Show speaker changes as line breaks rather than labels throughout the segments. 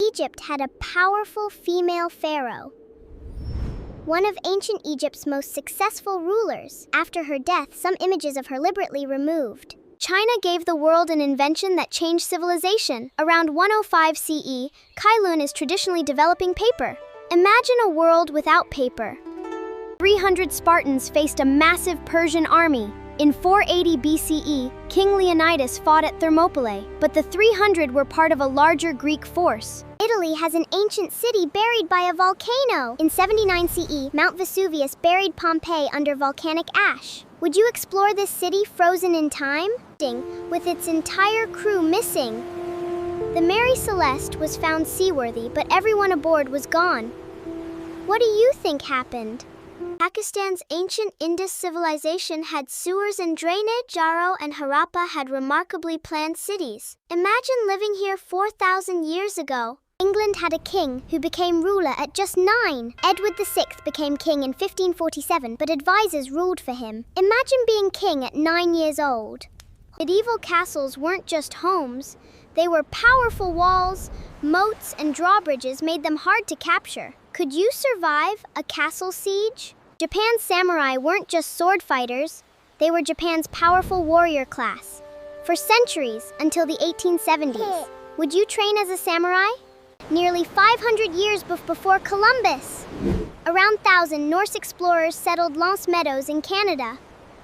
Egypt had a powerful female pharaoh, one of ancient Egypt's most successful rulers. After her death, some images of her deliberately removed. China gave the world an invention that changed civilization. Around 105 CE, Kailun is traditionally developing paper. Imagine a world without paper. 300 Spartans faced a massive Persian army. In 480 BCE, King Leonidas fought at Thermopylae, but the 300 were part of a larger Greek force. Italy has an ancient city buried by a volcano. In 79 CE, Mount Vesuvius buried Pompeii under volcanic ash. Would you explore this city frozen in time? With its entire crew missing. The Mary Celeste was found seaworthy, but everyone aboard was gone. What do you think happened? Pakistan's ancient Indus civilization had sewers and drainage. Jaro and Harappa had remarkably planned cities. Imagine living here 4,000 years ago. England had a king who became ruler at just 9. Edward VI became king in 1547, but advisors ruled for him. Imagine being king at 9 years old. Medieval castles weren't just homes. They were powerful walls, moats, and drawbridges made them hard to capture. Could you survive a castle siege? Japan's samurai weren't just sword fighters. They were Japan's powerful warrior class. For centuries, until the 1870s. Would you train as a samurai? Nearly 500 years before Columbus. Around 1,000 Norse explorers settled Lance Meadows in Canada.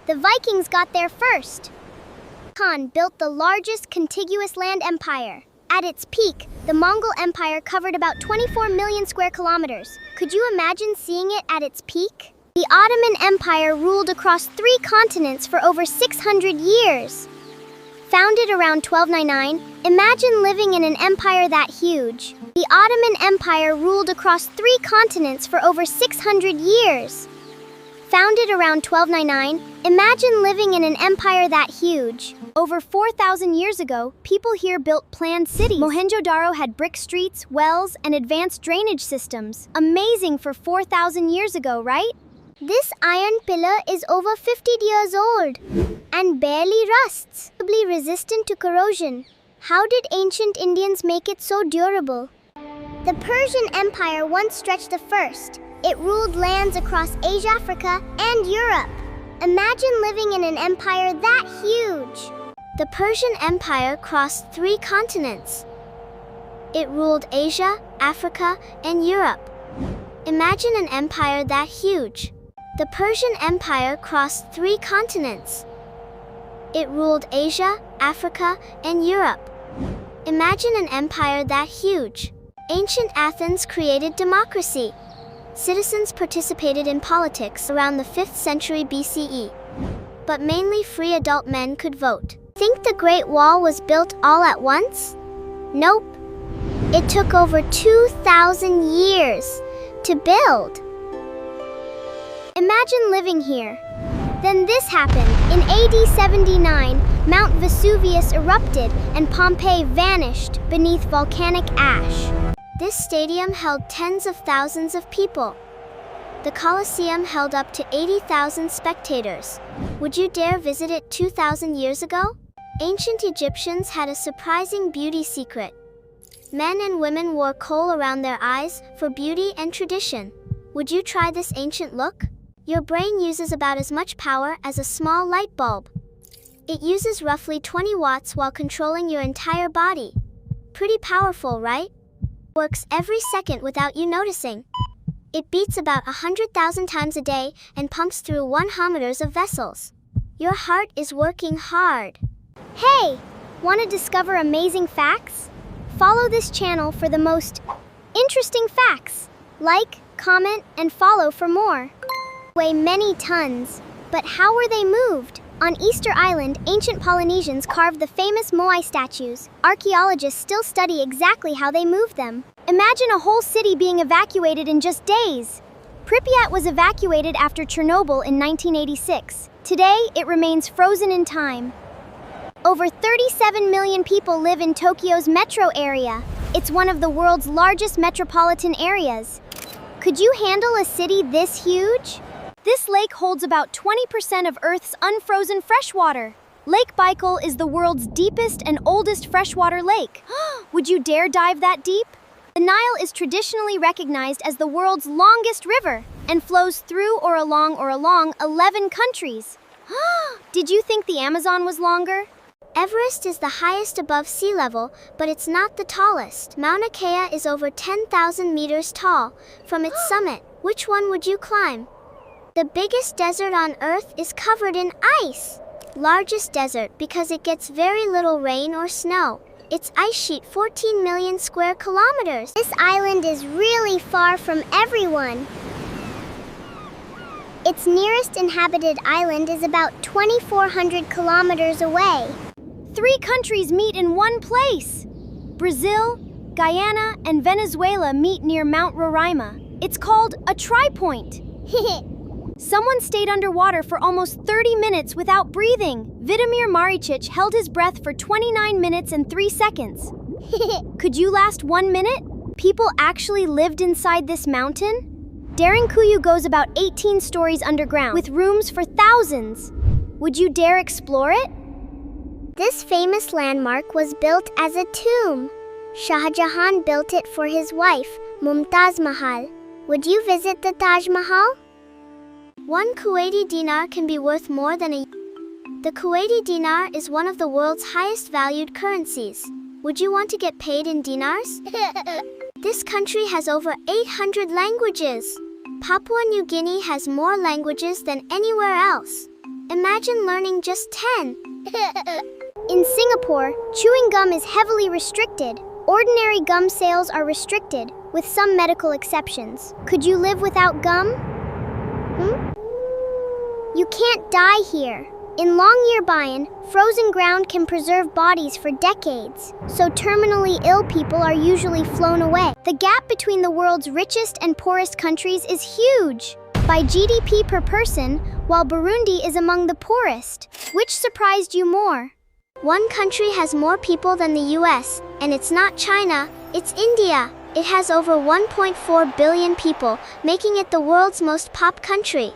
The Vikings got there first. Khan built the largest contiguous land empire. At its peak, the Mongol Empire covered about 24 million square kilometers. Could you imagine seeing it at its peak? The Ottoman Empire ruled across 3 continents for over 600 years. Founded around 1299, imagine living in an empire that huge. The Ottoman Empire ruled across 3 continents for over 600 years. Founded around 1299, imagine living in an empire that huge. Over 4,000 years ago, people here built planned cities. Mohenjo-daro had brick streets, wells, and advanced drainage systems. Amazing for 4,000 years ago, right? This iron pillar is over 50 years old and barely rusts, probably resistant to corrosion. How did ancient Indians make it so durable? The Persian Empire once stretched the first. It ruled lands across Asia, Africa, and Europe. Imagine living in an empire that huge. The Persian Empire crossed 3 continents. It ruled Asia, Africa, and Europe. Imagine an empire that huge. The Persian Empire crossed 3 continents. It ruled Asia, Africa, and Europe. Imagine an empire that huge. Ancient Athens created democracy. Citizens participated in politics around the 5th century BCE, but mainly free adult men could vote. Think the Great Wall was built all at once? Nope. It took over 2,000 years to build. Imagine living here. Then this happened. In AD 79, Mount Vesuvius erupted and Pompeii vanished beneath volcanic ash. This stadium held tens of thousands of people. The Colosseum held up to 80,000 spectators. Would you dare visit it 2,000 years ago? Ancient Egyptians had a surprising beauty secret. Men and women wore kohl around their eyes for beauty and tradition. Would you try this ancient look? Your brain uses about as much power as a small light bulb. It uses roughly 20 watts while controlling your entire body. Pretty powerful, right? Works every second without you noticing. It beats about 100,000 times a day and pumps through 100 meters of vessels. Your heart is working hard. Hey! Want to discover amazing facts? Follow this channel for the most interesting facts. Like, comment, and follow for more. Weigh many tons, but how were they moved? On Easter Island, ancient Polynesians carved the famous Moai statues. Archaeologists still study exactly how they moved them. Imagine a whole city being evacuated in just days. Pripyat was evacuated after Chernobyl in 1986. Today, it remains frozen in time. Over 37 million people live in Tokyo's metro area. It's one of the world's largest metropolitan areas. Could you handle a city this huge? This lake holds about 20% of Earth's unfrozen freshwater. Lake Baikal is the world's deepest and oldest freshwater lake. Would you dare dive that deep? The Nile is traditionally recognized as the world's longest river and flows through or along 11 countries. Did you think the Amazon was longer? Everest is the highest above sea level, but it's not the tallest. Mauna Kea is over 10,000 meters tall. From its summit, which one would you climb? The biggest desert on Earth is covered in ice. Largest desert because it gets very little rain or snow. Its ice sheet 14 million square kilometers. This island is really far from everyone. Its nearest inhabited island is about 2,400 kilometers away. 3 countries meet in one place. Brazil, Guyana, and Venezuela meet near Mount Roraima. It's called a tri-point. Someone stayed underwater for almost 30 minutes without breathing. Vidomir Maričić held his breath for 29 minutes and 3 seconds. Could you last 1 minute? People actually lived inside this mountain? Derinkuyu goes about 18 stories underground, with rooms for thousands. Would you dare explore it? This famous landmark was built as a tomb. Shah Jahan built it for his wife, Mumtaz Mahal. Would you visit the Taj Mahal? 1 Kuwaiti dinar can be worth more than a... The Kuwaiti dinar is one of the world's highest valued currencies. Would you want to get paid in dinars? This country has over 800 languages. Papua New Guinea has more languages than anywhere else. Imagine learning just 10. In Singapore, chewing gum is heavily restricted. Ordinary gum sales are restricted, with some medical exceptions. Could you live without gum? You can't die here. In Longyearbyen, frozen ground can preserve bodies for decades, so terminally ill people are usually flown away. The gap between the world's richest and poorest countries is huge. By GDP per person, while Burundi is among the poorest. Which surprised you more? One country has more people than the US, and it's not China, it's India. It has over 1.4 billion people, making it the world's most populous country.